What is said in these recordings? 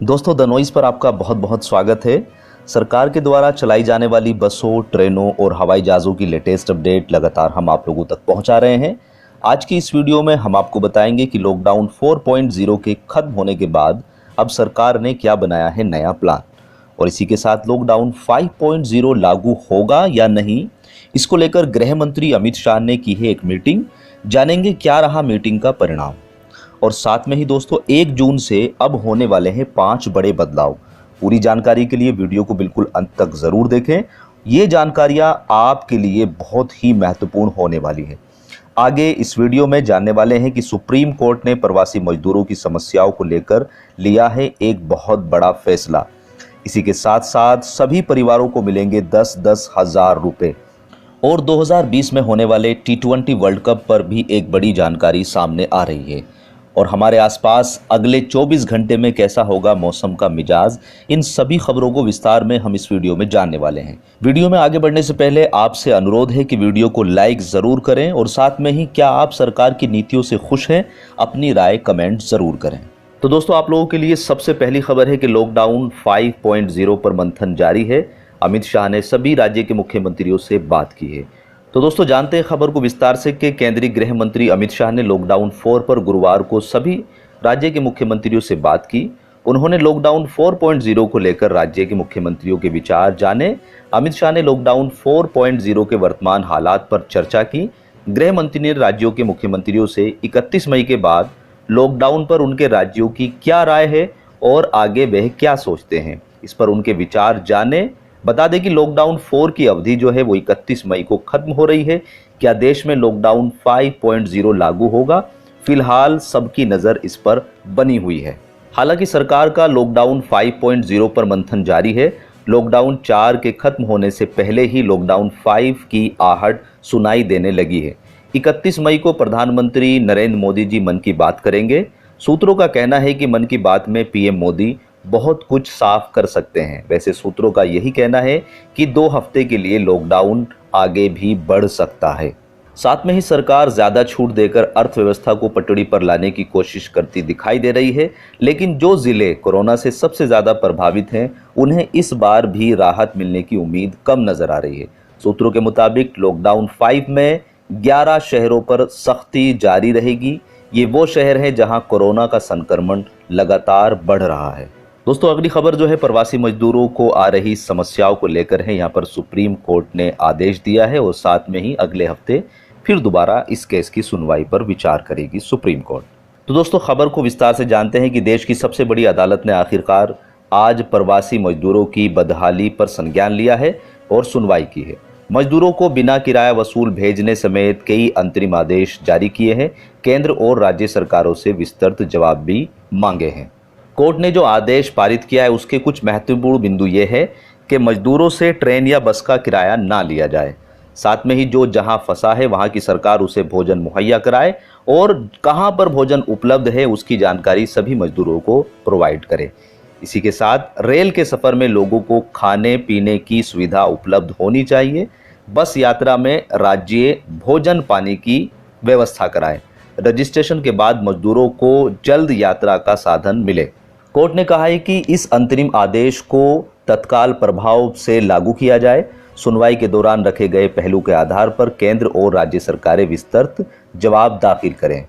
दोस्तों, the noise पर आपका बहुत बहुत स्वागत है। सरकार के द्वारा चलाई जाने वाली बसों, ट्रेनों और हवाई जहाज़ों की लेटेस्ट अपडेट लगातार हम आप लोगों तक पहुंचा रहे हैं। आज की इस वीडियो में हम आपको बताएंगे कि लॉकडाउन 4.0 के खत्म होने के बाद अब सरकार ने क्या बनाया है नया प्लान, और इसी के साथ लॉकडाउन 5.0 लागू होगा या नहीं, इसको लेकर गृह मंत्री अमित शाह ने की है एक मीटिंग। जानेंगे क्या रहा मीटिंग का परिणाम। और साथ में ही दोस्तों, 1 जून से अब होने वाले हैं 5 बड़े बदलाव। पूरी जानकारी के लिए वीडियो को बिल्कुल अंत तक ज़रूर देखें। ये जानकारियां आपके लिए बहुत ही महत्वपूर्ण होने वाली है। आगे इस वीडियो में जानने वाले हैं कि सुप्रीम कोर्ट ने प्रवासी मजदूरों की समस्याओं को लेकर लिया है एक बहुत बड़ा फैसला। इसी के साथ साथ सभी परिवारों को मिलेंगे 10-10 हज़ार रुपये। और 2020 में होने वाले T20 वर्ल्ड कप पर भी एक बड़ी जानकारी सामने आ रही है। और हमारे आसपास अगले 24 घंटे में कैसा होगा मौसम का मिजाज, इन सभी खबरों को विस्तार में हम इस वीडियो में जानने वाले हैं। वीडियो में आगे बढ़ने से पहले आपसे अनुरोध है कि वीडियो को लाइक ज़रूर करें, और साथ में ही क्या आप सरकार की नीतियों से खुश हैं, अपनी राय कमेंट ज़रूर करें। तो दोस्तों, आप लोगों के लिए सबसे पहली खबर है कि लॉकडाउन 5.0 पर मंथन जारी है। अमित शाह ने सभी राज्य के मुख्यमंत्रियों से बात की है। तो दोस्तों, जानते हैं खबर को विस्तार से कि केंद्रीय गृह मंत्री अमित शाह ने लॉकडाउन 4 पर गुरुवार को सभी राज्य के मुख्यमंत्रियों से बात की। उन्होंने लॉकडाउन 4.0 को लेकर राज्य के मुख्यमंत्रियों के विचार जाने। अमित शाह ने लॉकडाउन 4.0 के वर्तमान हालात पर चर्चा की। गृह मंत्री ने राज्यों के मुख्यमंत्रियों से 31 मई के बाद लॉकडाउन पर उनके राज्यों की क्या राय है और आगे वह क्या सोचते हैं, इस पर उनके विचार जाने। बता दें कि लॉकडाउन 4 की अवधि जो है वो 31 मई को खत्म हो रही है। क्या देश में लॉकडाउन 5.0 लागू होगा? फिलहाल सबकी नज़र इस पर बनी हुई है। हालांकि सरकार का लॉकडाउन 5.0 पर मंथन जारी है। लॉकडाउन 4 के खत्म होने से पहले ही लॉकडाउन 5 की आहट सुनाई देने लगी है। 31 मई को प्रधानमंत्री नरेंद्र मोदी जी मन की बात करेंगे। सूत्रों का कहना है कि मन की बात में पीएम मोदी बहुत कुछ साफ कर सकते हैं। वैसे सूत्रों का यही कहना है कि 2 हफ्ते के लिए लॉकडाउन आगे भी बढ़ सकता है। साथ में ही सरकार ज्यादा छूट देकर अर्थव्यवस्था को पटड़ी पर लाने की कोशिश करती दिखाई दे रही है। लेकिन जो जिले कोरोना से सबसे ज्यादा प्रभावित हैं, उन्हें इस बार भी राहत मिलने की उम्मीद कम नजर आ रही है। सूत्रों के मुताबिक लॉकडाउन 5 में 11 शहरों पर सख्ती जारी रहेगी। ये वो शहर हैं जहां कोरोना का संक्रमण लगातार बढ़ रहा है। दोस्तों, अगली खबर जो है प्रवासी मजदूरों को आ रही समस्याओं को लेकर है। यहाँ पर सुप्रीम कोर्ट ने आदेश दिया है और साथ में ही अगले हफ्ते फिर दोबारा इस केस की सुनवाई पर विचार करेगी सुप्रीम कोर्ट। तो दोस्तों, खबर को विस्तार से जानते हैं कि देश की सबसे बड़ी अदालत ने आखिरकार आज प्रवासी मजदूरों की बदहाली पर संज्ञान लिया है और सुनवाई की है। मजदूरों को बिना किराया वसूल भेजने समेत कई अंतरिम आदेश जारी किए हैं। केंद्र और राज्य सरकारों से विस्तृत जवाब भी मांगे हैं। कोर्ट ने जो आदेश पारित किया है उसके कुछ महत्वपूर्ण बिंदु ये है कि मजदूरों से ट्रेन या बस का किराया ना लिया जाए। साथ में ही जो जहां फंसा है वहां की सरकार उसे भोजन मुहैया कराए, और कहां पर भोजन उपलब्ध है उसकी जानकारी सभी मजदूरों को प्रोवाइड करे। इसी के साथ रेल के सफ़र में लोगों को खाने पीने की सुविधा उपलब्ध होनी चाहिए। बस यात्रा में राज्य भोजन पानी की व्यवस्था कराए। रजिस्ट्रेशन के बाद मजदूरों को जल्द यात्रा का साधन मिले। कोर्ट ने कहा है कि इस अंतरिम आदेश को तत्काल प्रभाव से लागू किया जाए। सुनवाई के दौरान रखे गए पहलू के आधार पर केंद्र और राज्य सरकारें विस्तृत जवाब दाखिल करें।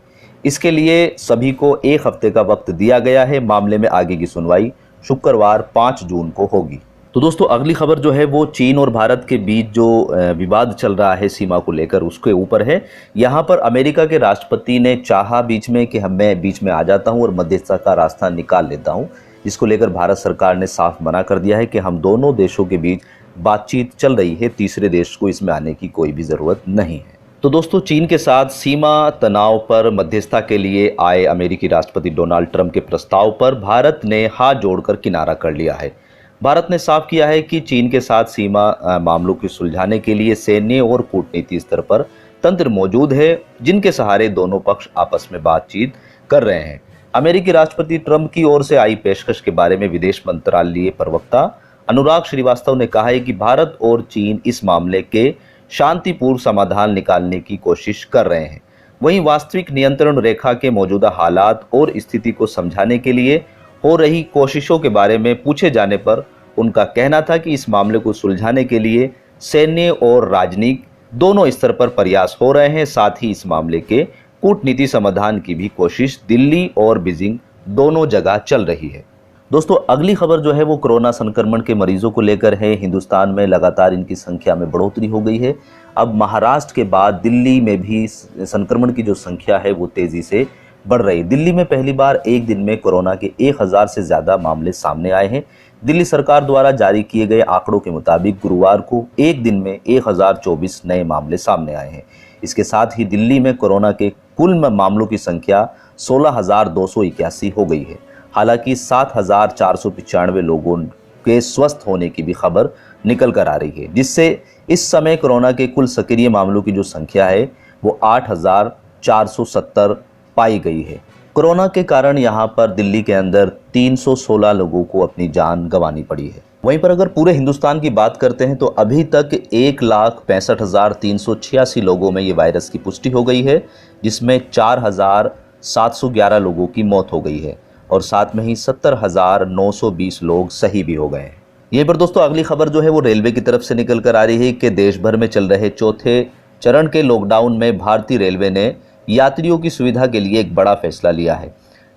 इसके लिए सभी को 1 हफ्ते का वक्त दिया गया है। मामले में आगे की सुनवाई शुक्रवार 5 जून को होगी। तो दोस्तों, अगली खबर जो है वो चीन और भारत के बीच जो विवाद चल रहा है सीमा को लेकर, उसके ऊपर है। यहाँ पर अमेरिका के राष्ट्रपति ने चाहा बीच में कि मैं बीच में आ जाता हूँ और मध्यस्थता का रास्ता निकाल लेता हूँ, जिसको लेकर भारत सरकार ने साफ मना कर दिया है कि हम दोनों देशों के बीच बातचीत चल रही है, तीसरे देश को इसमें आने की कोई भी ज़रूरत नहीं है। तो दोस्तों, चीन के साथ सीमा तनाव पर मध्यस्थता के लिए आए अमेरिकी राष्ट्रपति डोनाल्ड ट्रंप के प्रस्ताव पर भारत ने हाथ जोड़कर किनारा कर लिया है। भारत ने साफ किया है कि चीन के साथ सीमा मामलों को सुलझाने के लिए सैन्य और कूटनीति स्तर पर तंत्र मौजूद है, जिनके सहारे दोनों पक्ष आपस में बातचीत कर रहे हैं। अमेरिकी राष्ट्रपति ट्रंप की ओर से आई पेशकश के बारे में विदेश मंत्रालय प्रवक्ता अनुराग श्रीवास्तव ने कहा है कि भारत और चीन इस मामले के शांतिपूर्ण समाधान निकालने की कोशिश कर रहे हैं। वहीं वास्तविक नियंत्रण रेखा के मौजूदा हालात और स्थिति को समझाने के लिए हो रही कोशिशों के बारे में पूछे जाने पर उनका कहना था कि इस मामले को सुलझाने के लिए सैन्य और राजनीतिक दोनों स्तर पर प्रयास हो रहे हैं। साथ ही इस मामले के कूटनीति समाधान की भी कोशिश दिल्ली और बीजिंग दोनों जगह चल रही है। दोस्तों, अगली खबर जो है वो कोरोना संक्रमण के मरीजों को लेकर है। हिंदुस्तान में लगातार इनकी संख्या में बढ़ोतरी हो गई है। अब महाराष्ट्र के बाद दिल्ली में भी संक्रमण की जो संख्या है वो तेजी से बढ़ रही है। दिल्ली में पहली बार एक दिन में कोरोना के 1000 से ज़्यादा मामले सामने आए हैं। दिल्ली सरकार द्वारा जारी किए गए आंकड़ों के मुताबिक गुरुवार को एक दिन में 1024 नए मामले सामने आए हैं। इसके साथ ही दिल्ली में कोरोना के कुल मामलों की संख्या 16,281 हो गई है। हालांकि 7,495 लोगों के स्वस्थ होने की भी खबर निकल कर आ रही है, जिससे इस समय कोरोना के कुल सक्रिय मामलों की जो संख्या है वो 8,470 पाई गई है। कोरोना के कारण यहाँ पर दिल्ली के अंदर 316 लोगों को अपनी जान गंवानी पड़ी है। वहीं पर अगर पूरे हिंदुस्तान की बात करते हैं तो अभी तक 1,65,386 लोगों में ये वायरस की पुष्टि हो गई है, जिसमें 4,711 लोगों की मौत हो गई है और साथ में ही 70,920 लोग सही भी हो गए हैं। यहीं पर दोस्तों अगली खबर जो है वो रेलवे की तरफ से निकल कर आ रही है कि देश भर में चल रहे चौथे चरण के लॉकडाउन में भारतीय रेलवे ने यात्रियों की सुविधा के लिए एक बड़ा फैसला लिया है।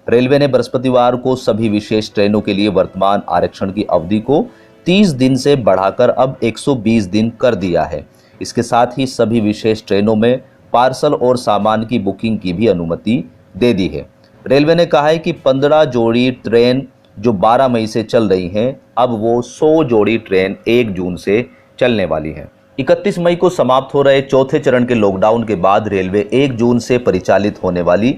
रेलवे ने बृहस्पतिवार को सभी विशेष ट्रेनों के लिए वर्तमान आरक्षण की अवधि को 30 दिन से बढ़ाकर अब 120 दिन कर दिया है। इसके साथ ही सभी विशेष ट्रेनों में पार्सल और सामान की बुकिंग की भी अनुमति दे दी है। रेलवे ने कहा है कि 15 जोड़ी ट्रेन जो 12 मई से चल रही हैं, अब वो 100 जोड़ी ट्रेन 1 जून से चलने वाली हैं। 31 मई को समाप्त हो रहे चौथे चरण के लॉकडाउन के बाद रेलवे 1 जून से परिचालित होने वाली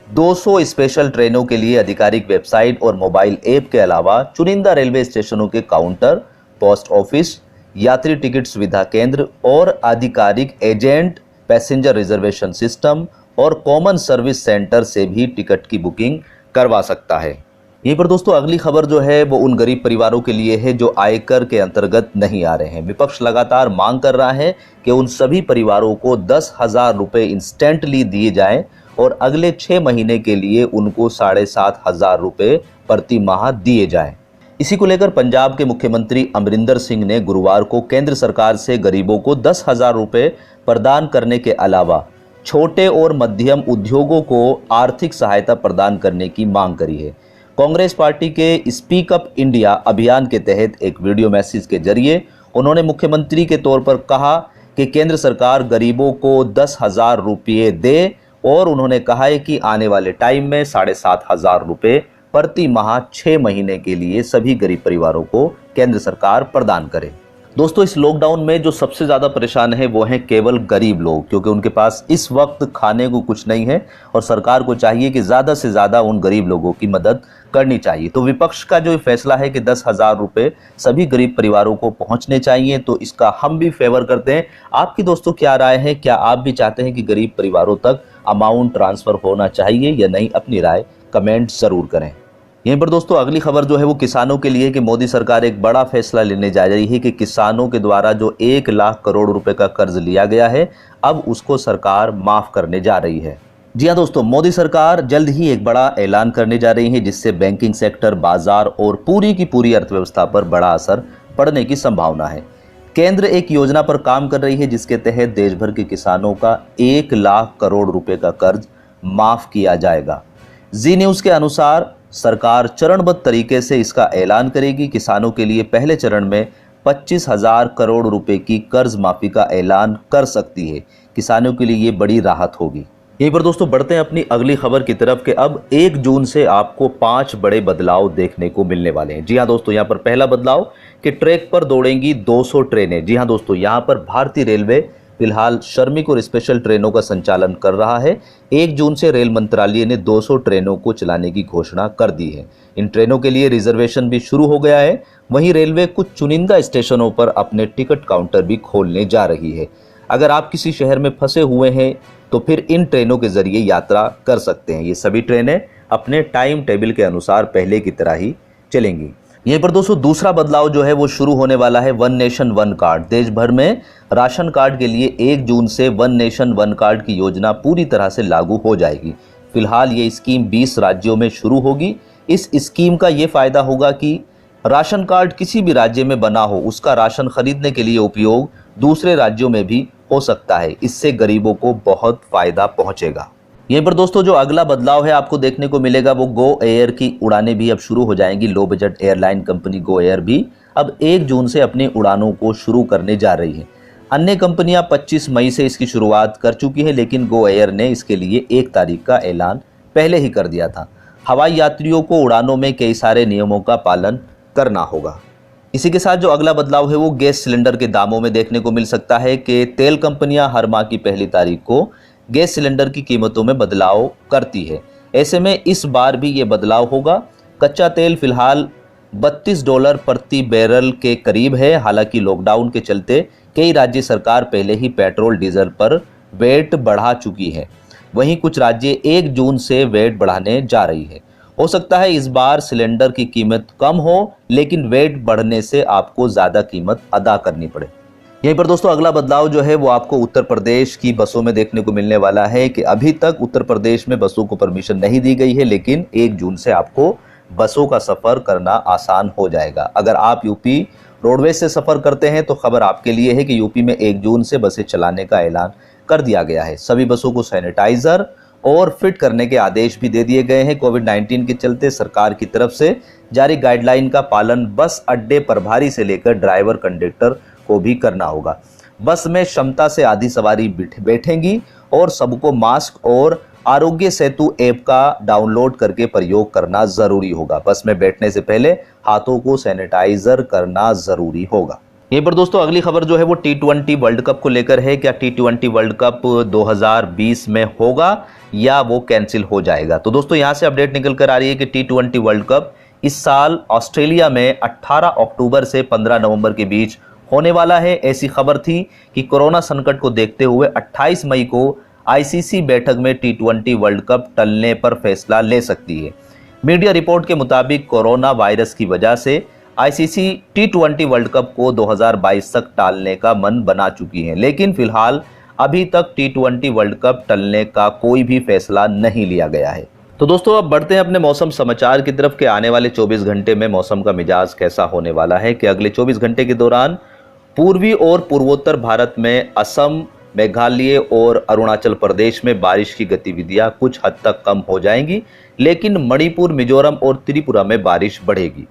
200 स्पेशल ट्रेनों के लिए आधिकारिक वेबसाइट और मोबाइल ऐप के अलावा चुनिंदा रेलवे स्टेशनों के काउंटर, पोस्ट ऑफिस, यात्री टिकट सुविधा केंद्र और आधिकारिक एजेंट, पैसेंजर रिजर्वेशन सिस्टम और कॉमन सर्विस सेंटर से भी टिकट की बुकिंग करवा सकता है। यहीं पर दोस्तों अगली खबर जो है वो उन गरीब परिवारों के लिए है जो आयकर के अंतर्गत नहीं आ रहे हैं। विपक्ष लगातार मांग कर रहा है कि उन सभी परिवारों को 10,000 रुपये इंस्टेंटली दिए जाएं और अगले 6 महीने के लिए उनको 7,500 रुपये प्रति माह दिए जाएं। इसी को लेकर पंजाब के मुख्यमंत्री अमरिंदर सिंह ने गुरुवार को केंद्र सरकार से गरीबों को 10,000 रुपये प्रदान करने के अलावा छोटे और मध्यम उद्योगों को आर्थिक सहायता प्रदान करने की मांग करी है। कांग्रेस पार्टी के स्पीक अप इंडिया अभियान के तहत एक वीडियो मैसेज के जरिए उन्होंने मुख्यमंत्री के तौर पर कहा कि केंद्र सरकार गरीबों को 10,000 रुपये दे और उन्होंने कहा है कि आने वाले टाइम में 7,500 रुपये प्रति माह 6 महीने के लिए सभी गरीब परिवारों को केंद्र सरकार प्रदान करे। दोस्तों, इस लॉकडाउन में जो सबसे ज़्यादा परेशान है वो हैं केवल गरीब लोग, क्योंकि उनके पास इस वक्त खाने को कुछ नहीं है और सरकार को चाहिए कि ज़्यादा से ज़्यादा उन गरीब लोगों की मदद करनी चाहिए। तो विपक्ष का जो फैसला है कि 10,000 रुपये सभी गरीब परिवारों को पहुंचने चाहिए, तो इसका हम भी फेवर करते हैं। आपकी दोस्तों क्या राय है? क्या आप भी चाहते हैं कि गरीब परिवारों तक अमाउंट ट्रांसफ़र होना चाहिए या नहीं? अपनी राय कमेंट ज़रूर करें। यहीं पर दोस्तों अगली खबर जो है वो किसानों के लिए कि मोदी सरकार एक बड़ा फैसला लेने जा रही है कि किसानों के द्वारा जो 1 लाख करोड़ रुपए का कर्ज लिया गया है अब उसको सरकार माफ करने जा रही है। जी हाँ दोस्तों, मोदी सरकार जल्द ही एक बड़ा ऐलान करने जा रही है जिससे बैंकिंग सेक्टर, बाजार और पूरी की पूरी अर्थव्यवस्था पर बड़ा असर पड़ने की संभावना है। केंद्र एक योजना पर काम कर रही है जिसके तहत देश भर के किसानों का 1 लाख करोड़ रुपए का कर्ज माफ किया जाएगा। जी न्यूज़ के अनुसार सरकार चरणबद्ध तरीके से इसका ऐलान करेगी। किसानों के लिए पहले चरण में 25,000 करोड़ रुपए की कर्ज माफी का ऐलान कर सकती है। किसानों के लिए ये बड़ी राहत होगी। यहीं पर दोस्तों बढ़ते हैं अपनी अगली खबर की तरफ कि अब 1 जून से आपको 5 बड़े बदलाव देखने को मिलने वाले हैं। जी हाँ दोस्तों, यहाँ पर पहला बदलाव कि ट्रैक पर दौड़ेंगी 200 ट्रेनें। जी हाँ दोस्तों, यहाँ पर भारतीय रेलवे फिलहाल श्रमिक और स्पेशल ट्रेनों का संचालन कर रहा है। 1 जून से रेल मंत्रालय ने 200 ट्रेनों को चलाने की घोषणा कर दी है। इन ट्रेनों के लिए रिजर्वेशन भी शुरू हो गया है। वहीं रेलवे कुछ चुनिंदा स्टेशनों पर अपने टिकट काउंटर भी खोलने जा रही है। अगर आप किसी शहर में फंसे हुए हैं तो फिर इन ट्रेनों के जरिए यात्रा कर सकते हैं। ये सभी ट्रेनें अपने टाइम टेबल के अनुसार पहले की तरह ही चलेंगी। यहीं पर दोस्तों दूसरा बदलाव जो है वो शुरू होने वाला है वन नेशन वन कार्ड। देश भर में राशन कार्ड के लिए 1 जून से वन नेशन वन कार्ड की योजना पूरी तरह से लागू हो जाएगी। फिलहाल ये स्कीम 20 राज्यों में शुरू होगी। इस स्कीम का ये फ़ायदा होगा कि राशन कार्ड किसी भी राज्य में बना हो, उसका राशन खरीदने के लिए उपयोग दूसरे राज्यों में भी हो सकता है। इससे गरीबों को बहुत फ़ायदा पहुंचेगा। यहीं पर दोस्तों जो अगला बदलाव है आपको देखने को मिलेगा वो गो एयर की उड़ानें भी अब शुरू हो जाएंगी। Low budget airline company Go Air भी अब 1 जून से अपनी उड़ानों को शुरू करने जा रही है। अन्य कंपनियां 25 मई से इसकी शुरुआत कर चुकी है, लेकिन गो एयर ने इसके लिए 1 तारीख का ऐलान पहले ही कर दिया था। हवाई यात्रियों को उड़ानों में कई सारे नियमों का पालन करना होगा। इसी के साथ जो अगला बदलाव है वो गैस सिलेंडर के दामों में देखने को मिल सकता है कि तेल कंपनियां हर माह की पहली तारीख को गैस सिलेंडर की कीमतों में बदलाव करती है। ऐसे में इस बार भी ये बदलाव होगा। कच्चा तेल फिलहाल $32 प्रति बैरल के करीब है। हालांकि लॉकडाउन के चलते कई राज्य सरकार पहले ही पेट्रोल डीजल पर वैट बढ़ा चुकी है। वहीं कुछ राज्य 1 जून से वैट बढ़ाने जा रही है। हो सकता है इस बार सिलेंडर की कीमत कम हो, लेकिन वैट बढ़ने से आपको ज़्यादा कीमत अदा करनी पड़े। यहीं पर दोस्तों अगला बदलाव जो है वो आपको उत्तर प्रदेश की बसों में देखने को मिलने वाला है कि अभी तक उत्तर प्रदेश में बसों को परमिशन नहीं दी गई है, लेकिन 1 जून से आपको बसों का सफ़र करना आसान हो जाएगा। अगर आप यूपी रोडवेज से सफ़र करते हैं तो खबर आपके लिए है कि यूपी में 1 जून से बसें चलाने का ऐलान कर दिया गया है। सभी बसों को सैनिटाइज़र और फिट करने के आदेश भी दे दिए गए हैं। कोविड-19 के चलते सरकार की तरफ से जारी गाइडलाइन का पालन बस अड्डे प्रभारी से लेकर ड्राइवर कंडक्टर को भी करना होगा। बस में क्षमता से आधी सवारी बैठेंगी और सबको मास्क और आरोग्य सेतु ऐप का डाउनलोड करके प्रयोग करना जरूरी होगा। बस में बैठने से पहले हाथों को सैनिटाइजर करना जरूरी होगा। यहीं पर दोस्तों अगली खबर जो है वो T20 वर्ल्ड कप को लेकर है। क्या T20 वर्ल्ड कप 2020 में होगा या वो कैंसिल हो जाएगा? तो दोस्तों यहाँ से अपडेट निकल कर आ रही है कि T20 वर्ल्ड कप इस साल ऑस्ट्रेलिया में 18 अक्टूबर से 15 नवंबर के बीच होने वाला है। ऐसी खबर थी कि कोरोना संकट को देखते हुए 28 मई को आईसीसी बैठक में T20 वर्ल्ड कप टलने पर फैसला ले सकती है। मीडिया रिपोर्ट के मुताबिक कोरोना वायरस की वजह से आईसीसी T20 वर्ल्ड कप को 2022 तक टालने का मन बना चुकी है, लेकिन फिलहाल अभी तक T20 वर्ल्ड कप टलने का कोई भी फैसला नहीं लिया गया है। तो दोस्तों अब बढ़ते हैं अपने मौसम समाचार की तरफ कि आने वाले 24 घंटे में मौसम का मिजाज कैसा होने वाला है। कि अगले 24 घंटे के दौरान पूर्वी और पूर्वोत्तर भारत में असम, मेघालय और अरुणाचल प्रदेश में बारिश की गतिविधियां कुछ हद तक कम हो जाएंगी, लेकिन मणिपुर, मिजोरम और त्रिपुरा में बारिश बढ़ेगी।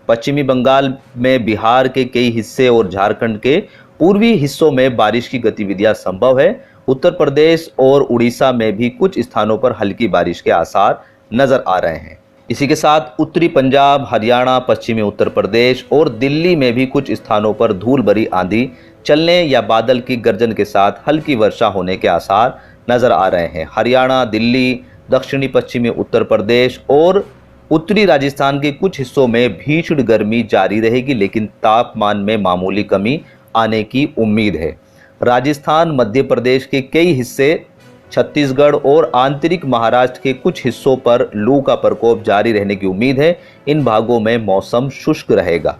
पश्चिमी बंगाल में बिहार के कई हिस्से और झारखंड के पूर्वी हिस्सों में बारिश की गतिविधियां संभव है। उत्तर प्रदेश और उड़ीसा में भी कुछ स्थानों पर हल्की बारिश के आसार नजर आ रहे हैं। इसी के साथ उत्तरी पंजाब, हरियाणा, पश्चिमी उत्तर प्रदेश और दिल्ली में भी कुछ स्थानों पर धूल भरी आंधी चलने या बादल की गर्जन के साथ हल्की वर्षा होने के आसार नजर आ रहे हैं। हरियाणा, दिल्ली, दक्षिणी पश्चिमी उत्तर प्रदेश और उत्तरी राजस्थान के कुछ हिस्सों में भीषण गर्मी जारी रहेगी, लेकिन तापमान में मामूली कमी आने की उम्मीद है। राजस्थान, मध्य प्रदेश के कई हिस्से, छत्तीसगढ़ और आंतरिक महाराष्ट्र के कुछ हिस्सों पर लू का प्रकोप जारी रहने की उम्मीद है। इन भागों में मौसम शुष्क रहेगा।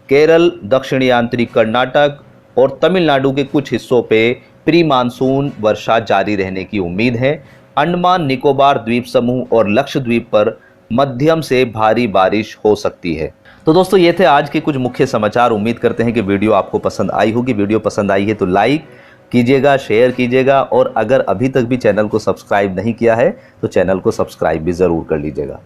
केरल, दक्षिणी आंतरिक कर्नाटक और तमिलनाडु के कुछ हिस्सों पे प्री मानसून वर्षा जारी रहने की उम्मीद है। अंडमान निकोबार द्वीप समूह और लक्षद्वीप पर मध्यम से भारी बारिश हो सकती है। तो दोस्तों ये थे आज के कुछ मुख्य समाचार। उम्मीद करते हैं कि वीडियो आपको पसंद आई होगी। वीडियो पसंद आई है तो लाइक कीजिएगा, शेयर कीजिएगा और अगर अभी तक भी चैनल को सब्सक्राइब नहीं किया है तो चैनल को सब्सक्राइब भी ज़रूर कर लीजिएगा।